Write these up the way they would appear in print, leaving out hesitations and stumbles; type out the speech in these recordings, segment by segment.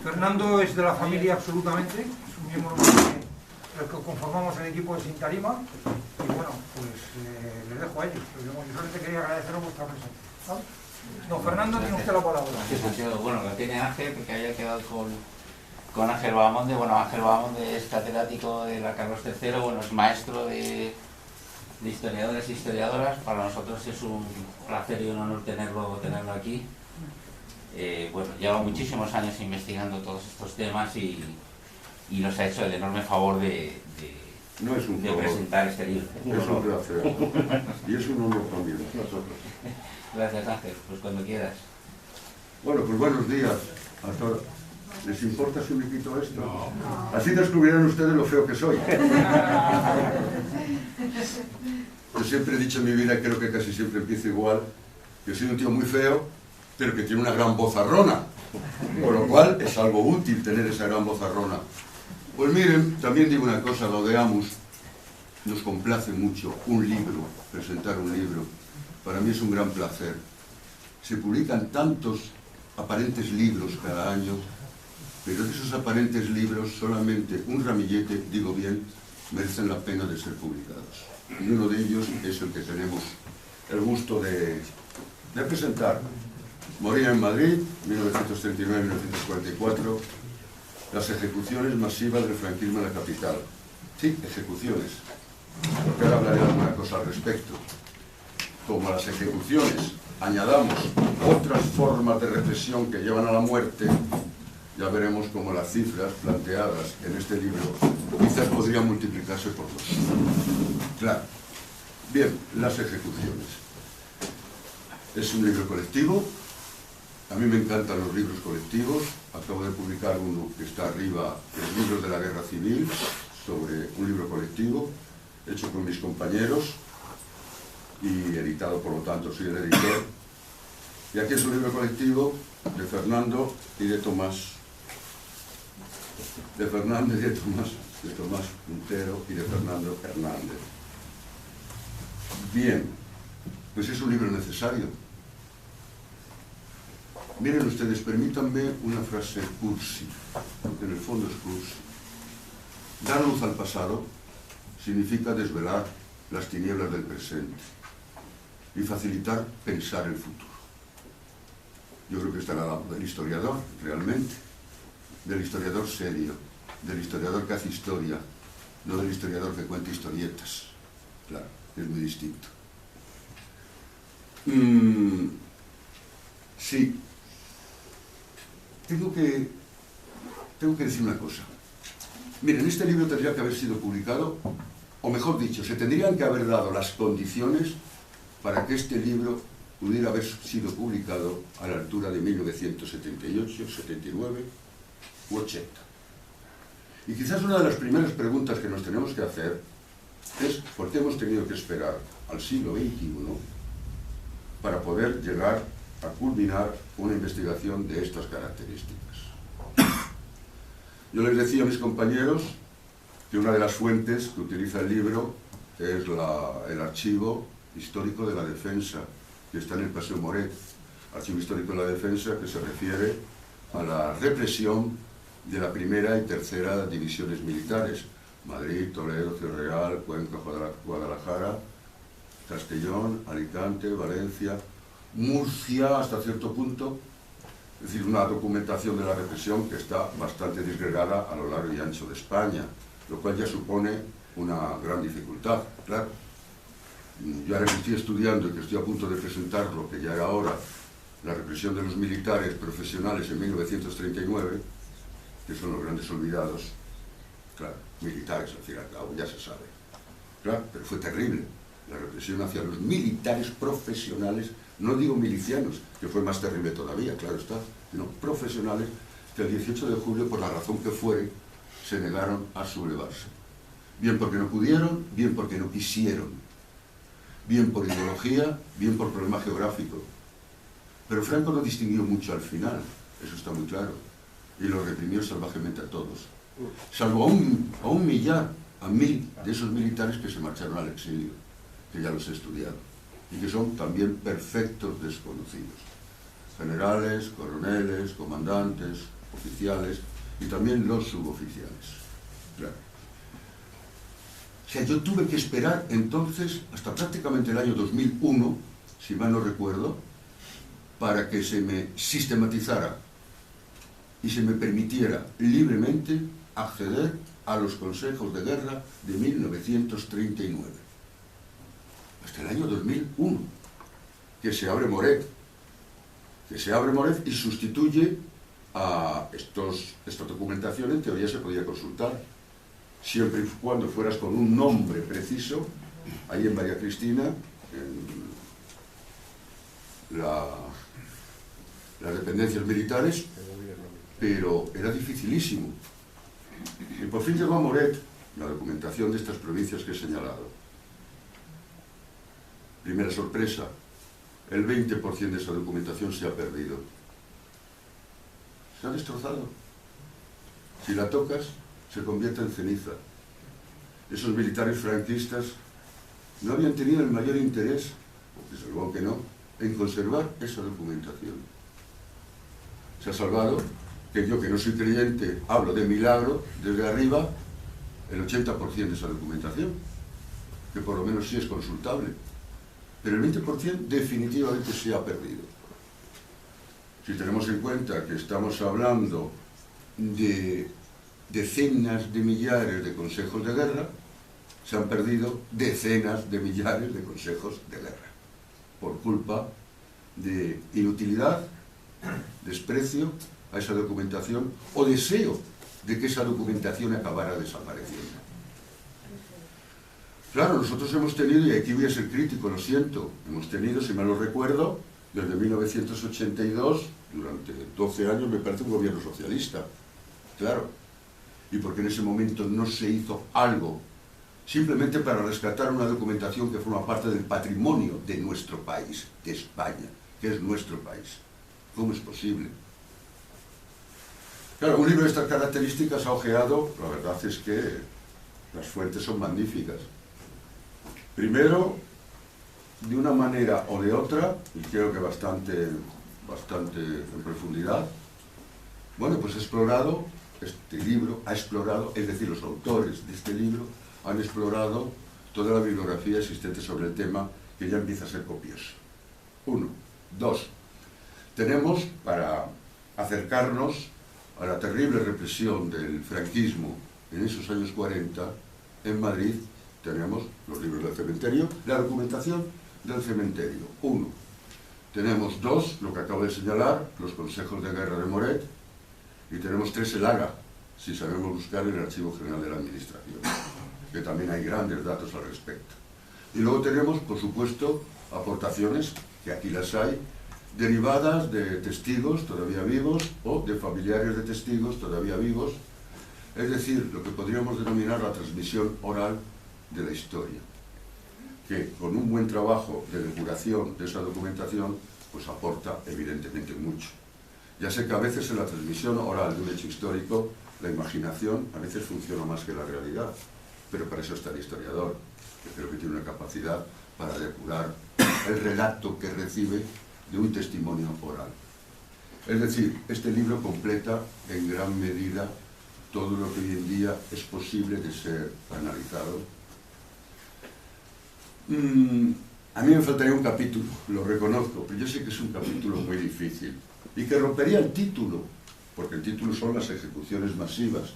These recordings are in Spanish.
Fernando es de la familia absolutamente, es un miembro del que conformamos el equipo de Sin Tarima, y bueno, pues les dejo a ellos. Yo solamente quería agradeceros vuestra presencia, ¿vale? Don Fernando, tiene usted la palabra. Sí, Santiago, bueno, lo tiene Ángel, porque había quedado con Ángel Bahamonde. Bueno, Ángel Bahamonde es catedrático de la Carlos III, bueno, es maestro de historiadores e historiadoras. Para nosotros es un placer y un honor tenerlo aquí. Bueno, lleva muchísimos años investigando todos estos temas y nos ha hecho el enorme favor de presentar este libro. Es un placer. Y es un honor también. Nosotros. Gracias, Ángel. Pues cuando quieras. Bueno, pues buenos días a todos. ¿Les importa si me quito esto? No. Así descubrirán ustedes lo feo que soy. Yo siempre he dicho en mi vida, y creo que casi siempre empiezo igual, que soy un tío muy feo, pero que tiene una gran vozarrona. Con lo cual es algo útil tener esa gran vozarrona. Pues miren, también digo una cosa, Gaudeamus, nos complace mucho un libro, presentar un libro. Para mí es un gran placer. Se publican tantos aparentes libros cada año, pero de esos aparentes libros solamente un ramillete, digo bien, merecen la pena de ser publicados. Y uno de ellos es el que tenemos el gusto de presentar. Moría en Madrid, 1939-1944, las ejecuciones masivas del franquismo en la capital. Sí, ejecuciones, porque ahora hablaré de alguna cosa al respecto. Como a las ejecuciones añadamos otras formas de represión que llevan a la muerte, ya veremos cómo las cifras planteadas en este libro quizás podrían multiplicarse por 2. Claro. Bien, las ejecuciones. Es un libro colectivo. A mí me encantan los libros colectivos. Acabo de publicar uno que está arriba, los libros de la Guerra Civil, sobre un libro colectivo, hecho con mis compañeros y editado, por lo tanto, soy el editor. Y aquí es un libro colectivo de Fernando y de Tomás. De Fernando y de Tomás Puntero y de Fernando Hernández. Bien, pues es un libro necesario. Miren ustedes, permítanme una frase cursi, porque en el fondo es cursi. Dar luz al pasado significa desvelar las tinieblas del presente y facilitar pensar el futuro. Yo creo que está al lado del historiador, realmente, del historiador serio, del historiador que hace historia, no del historiador que cuenta historietas. Claro, es muy distinto. Sí, tengo que decir una cosa. Miren, este libro tendría que haber sido publicado, o mejor dicho, se tendrían que haber dado las condiciones para que este libro pudiera haber sido publicado a la altura de 1978, 79 u 80. Y quizás una de las primeras preguntas que nos tenemos que hacer es por qué hemos tenido que esperar al siglo XXI para poder llegar a culminar una investigación de estas características. Yo les decía a mis compañeros que una de las fuentes que utiliza el libro es el archivo histórico de la defensa, que está en el Paseo Moret, archivo histórico de la defensa que se refiere a la represión de la primera y tercera divisiones militares, Madrid, Toledo, Ciudad Real, Cuenca, Guadalajara, Castellón, Alicante, Valencia, Murcia hasta cierto punto, es decir, una documentación de la represión que está bastante disgregada a lo largo y ancho de España, lo cual ya supone una gran dificultad, claro. Yo ahora que estoy estudiando y que estoy a punto de presentar lo que ya era ahora, la represión de los militares profesionales en 1939, que son los grandes olvidados, claro, militares al fin y al cabo, ya se sabe, claro, pero fue terrible. La represión hacia los militares profesionales, no digo milicianos, que fue más terrible todavía, claro está, sino profesionales que el 18 de julio, por la razón que fuere, se negaron a sublevarse. Bien porque no pudieron, bien porque no quisieron, bien por ideología, bien por problema geográfico. Pero Franco no distinguió mucho al final, eso está muy claro, y los reprimió salvajemente a todos, salvo a un millar, a 1000 de esos militares que se marcharon al exilio, que ya los he estudiado, y que son también perfectos desconocidos. Generales, coroneles, comandantes, oficiales y también los suboficiales. Claro. O sea, yo tuve que esperar entonces hasta prácticamente el año 2001, si mal no recuerdo, para que se me sistematizara y se me permitiera libremente acceder a los consejos de guerra de 1939. Hasta el año 2001, que se abre Moret y sustituye a esta documentación. En teoría se podía consultar, siempre y cuando fueras con un nombre preciso, ahí en María Cristina, en las dependencias militares, pero era dificilísimo. Y por fin llegó a Moret la documentación de estas provincias que he señalado. Primera sorpresa, el 20% de esa documentación se ha perdido. Se ha destrozado. Si la tocas, se convierte en ceniza. Esos militares franquistas no habían tenido el mayor interés, desde luego que no, en conservar esa documentación. Se ha salvado, que yo que no soy creyente, hablo de milagro, desde arriba, el 80% de esa documentación, que por lo menos sí es consultable. Pero el 20% definitivamente se ha perdido. Si tenemos en cuenta que estamos hablando de decenas de millares de consejos de guerra, se han perdido decenas de millares de consejos de guerra, por culpa de inutilidad, desprecio a esa documentación o deseo de que esa documentación acabara desapareciendo. Claro, nosotros hemos tenido, y aquí voy a ser crítico, lo siento, hemos tenido, si mal lo recuerdo, desde 1982, durante 12 años, me parece, un gobierno socialista. Claro. Y porque en ese momento no se hizo algo, simplemente para rescatar una documentación que forma parte del patrimonio de nuestro país, de España, que es nuestro país. ¿Cómo es posible? Claro, un libro de estas características ha ojeado, la verdad es que las fuentes son magníficas. Primero, de una manera o de otra, y creo que bastante en profundidad, bueno, pues este libro ha explorado, es decir, los autores de este libro han explorado toda la bibliografía existente sobre el tema, que ya empieza a ser copiosa. 1. 2. Tenemos, para acercarnos a la terrible represión del franquismo en esos años 40, en Madrid, tenemos los libros del cementerio, la documentación del cementerio. 1. Tenemos 2, lo que acabo de señalar, los consejos de guerra de Moret, y tenemos 3, el AGA, si sabemos buscar en el Archivo General de la Administración, que también hay grandes datos al respecto. Y luego tenemos, por supuesto, aportaciones, que aquí las hay, derivadas de testigos todavía vivos o de familiares de testigos todavía vivos, es decir, lo que podríamos denominar la transmisión oral de la historia, que con un buen trabajo de depuración de esa documentación, pues aporta evidentemente mucho. Ya sé que a veces en la transmisión oral de un hecho histórico, la imaginación a veces funciona más que la realidad, pero para eso está el historiador, que creo que tiene una capacidad para depurar el relato que recibe de un testimonio oral. Es decir, este libro completa en gran medida todo lo que hoy en día es posible de ser analizado. A mí me faltaría un capítulo, lo reconozco, pero yo sé que es un capítulo muy difícil y que rompería el título, porque el título son las ejecuciones masivas.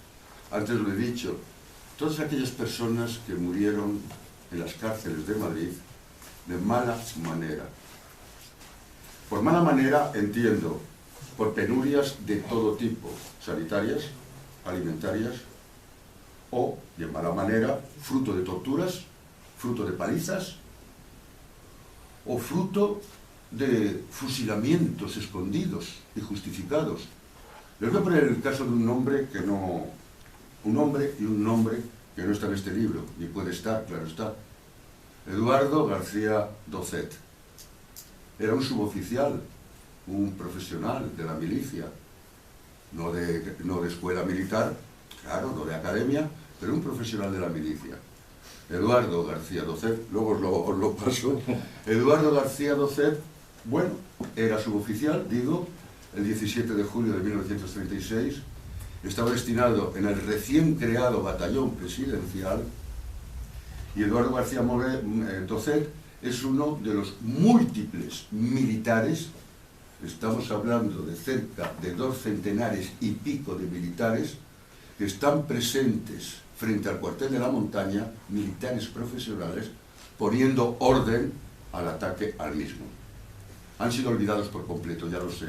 Antes lo he dicho, todas aquellas personas que murieron en las cárceles de Madrid de mala manera. Por mala manera entiendo, por penurias de todo tipo, sanitarias, alimentarias, o de mala manera, fruto de torturas, fruto de palizas, o fruto de fusilamientos escondidos y justificados. Les voy a poner el caso de un hombre que no... un hombre y un nombre que no está en este libro, ni puede estar, claro está. Eduardo García Docet. Era un suboficial, un profesional de la milicia, no de escuela militar, claro, no de academia, pero un profesional de la milicia. Eduardo García Docet, luego os lo paso. Eduardo García Docet, bueno, era suboficial, digo, el 17 de julio de 1936, estaba destinado en el recién creado batallón presidencial, y Eduardo García Docet es uno de los múltiples militares, estamos hablando de cerca de 2 centenares y pico de militares, que están presentes frente al cuartel de la montaña, militares profesionales, poniendo orden al ataque al mismo. Han sido olvidados por completo, ya lo sé,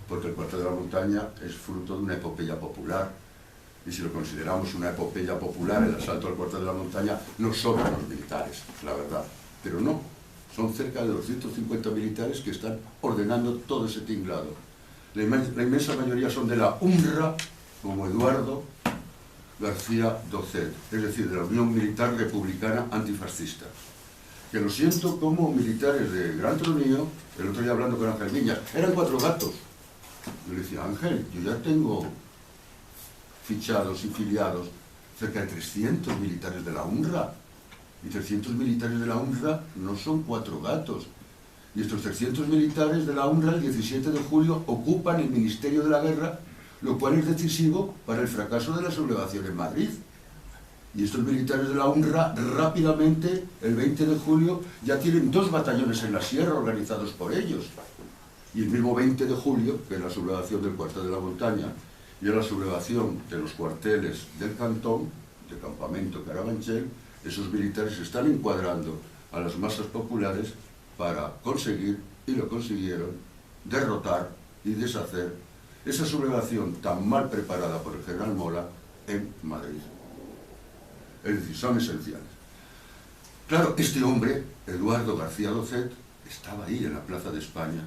porque el cuartel de la montaña es fruto de una epopeya popular, y si lo consideramos una epopeya popular, el asalto al cuartel de la montaña, no sobran los militares, la verdad, pero no, son cerca de 250 militares que están ordenando todo ese tinglado. La inmensa mayoría son de la UNRWA, como Eduardo García Docet, es decir, de la Unión Militar Republicana Antifascista, que lo siento como militares de gran tronío. El otro día hablando con Ángel Viñas, eran 4 gatos. Yo le decía, Ángel, yo ya tengo fichados y filiados cerca de 300 militares de la UNRWA, y 300 militares de la UNRWA no son 4 gatos. Y estos 300 militares de la UNRWA el 17 de julio ocupan el Ministerio de la Guerra, lo cual es decisivo para el fracaso de la sublevación en Madrid. Y estos militares de la UNRWA rápidamente, el 20 de julio, ya tienen 2 batallones en la sierra organizados por ellos. Y el mismo 20 de julio, que es la sublevación del cuartel de la montaña, y es la sublevación de los cuarteles del Cantón, del campamento Carabanchel, esos militares están encuadrando a las masas populares para conseguir, y lo consiguieron, derrotar y deshacer esa sublevación tan mal preparada por el general Mola en Madrid. Es decir, son esenciales. Claro, este hombre, Eduardo García Docet, estaba ahí en la Plaza de España,